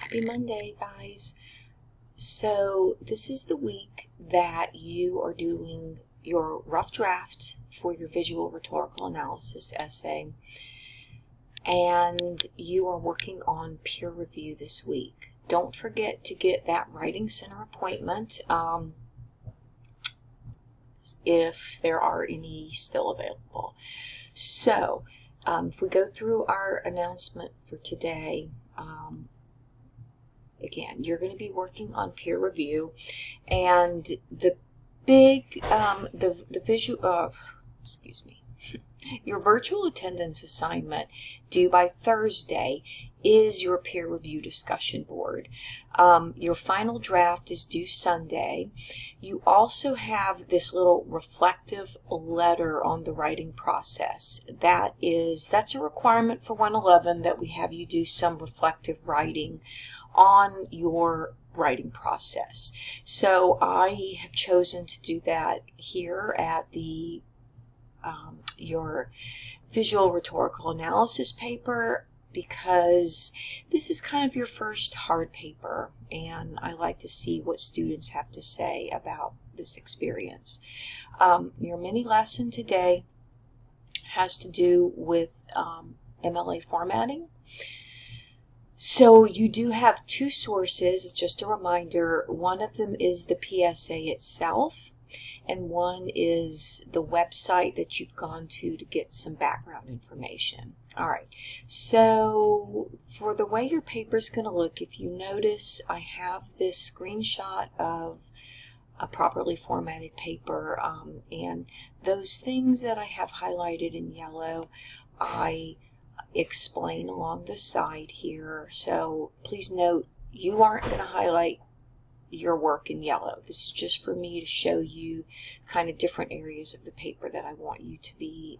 Happy Monday, guys. So this is the week that you are doing your rough draft for your visual rhetorical analysis essay, and you are working on peer review this week. Don't forget to get that Writing Center appointment if there are any still available. So if we go through our announcement for today, again, you're going to be working on peer review, and the big, the visual, your virtual attendance assignment due by Thursday is your peer review discussion board. Your final draft is due Sunday. You also have this little reflective letter on the writing process. That's a requirement for 111 that we have you do some reflective writing on your writing process. So I have chosen to do that here at the your visual rhetorical analysis paper, because this is kind of your first hard paper, and I like to see what students have to say about this experience. Your mini lesson today has to do with MLA formatting. So you do have two sources. It's just a reminder. One of them is the PSA itself, and one is the website that you've gone to get some background information. All right, so for the way your paper is going to look, if you notice, I have this screenshot of a properly formatted paper, and those things that I have highlighted in yellow, I explain along the side here. So please note, you aren't going to highlight your work in yellow. This is just for me to show you kind of different areas of the paper that I want you to be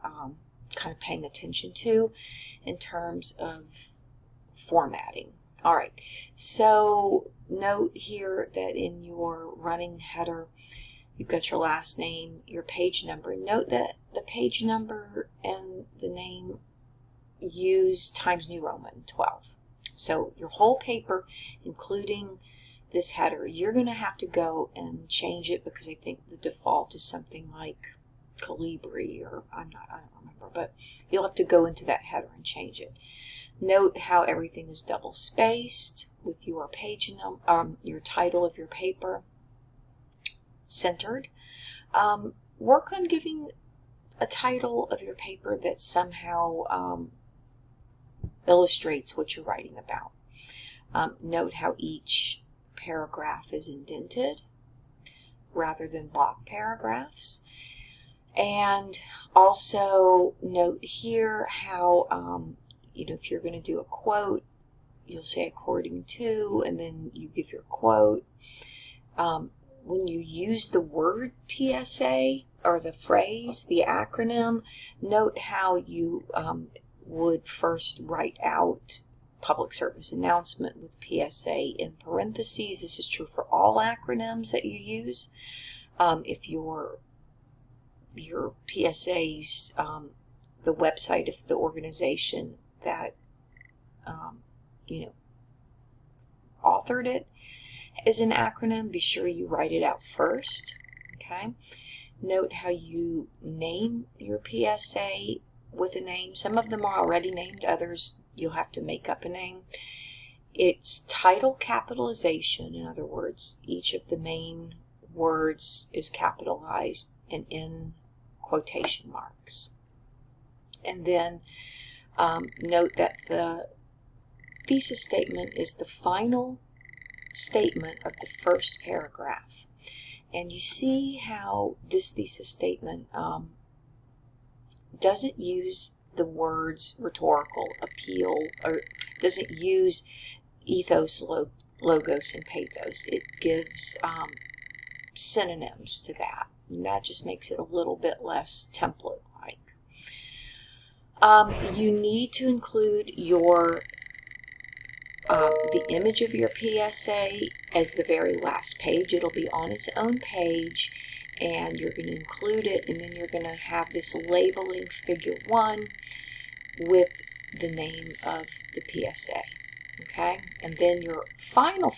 kind of paying attention to in terms of formatting. All right, so note here that in your running header, you've got your last name, your page number. Note that the page number and the name use Times New Roman 12. So your whole paper, including this header, you're going to have to go and change it, because I think the default is something like Calibri, or I don't remember, but you'll have to go into that header and change it. Note how everything is double spaced with your page number, your title of your paper centered. Work on giving a title of your paper that somehow illustrates what you're writing about. Note how each paragraph is indented rather than block paragraphs. And also note here how, if you're going to do a quote, you'll say according to, and then you give your quote. When you use the word PSA, or the phrase, the acronym, note how you would first write out public service announcement with PSA in parentheses. This is true for all acronyms that you use. If your PSA's, the website of the organization that authored it is an acronym, be sure you write it out first. Okay. Note how you name your PSA with a name. Some of them are already named, others you'll have to make up a name. It's title capitalization. In other words, each of the main words is capitalized and in quotation marks. And then note that the thesis statement is the final statement of the first paragraph. And you see how this thesis statement doesn't use the words rhetorical, appeal, or doesn't use ethos, logos, and pathos. It gives synonyms to that, and that just makes it a little bit less template-like. You need to include your the image of your PSA as the very last page. It'll be on its own page, and you're going to include it, and then you're going to have this labeling figure 1 with the name of the PSA. Okay, and then your final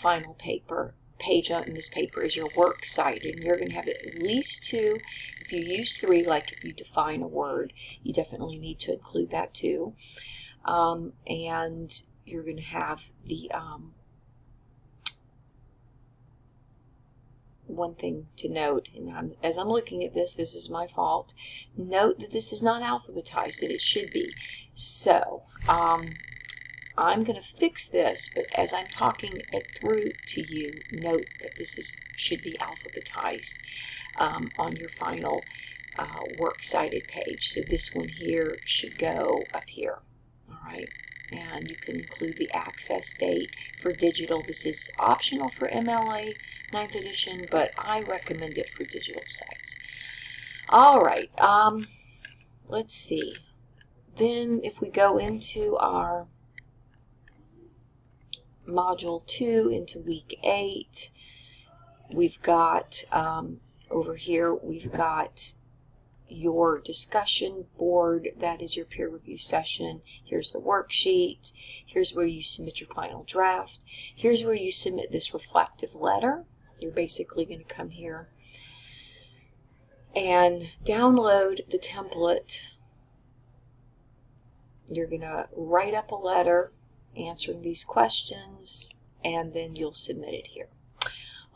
page on this paper is your works cited, and you're going to have at least 2. If you use 3, like if you define a word, you definitely need to include that too. And you're going to have the one thing to note, and as I'm looking at this is my fault. Note that this is not alphabetized, that it should be. So I'm going to fix this, but as I'm talking it through to you, note that this should be alphabetized on your final works cited page. So this one here should go up here. All right, and you can include the access date for digital. This is optional for MLA 9th edition, but I recommend it for digital sites. All right, let's see. Then if we go into our Module 2, into Week 8, we've got over here, we've got your discussion board. That is your peer review session. Here's the worksheet. Here's where you submit your final draft. Here's where you submit this reflective letter. You're basically going to come here and download the template. You're going to write up a letter answering these questions, and then you'll submit it here.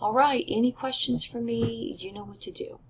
All right, any questions for me? You know what to do.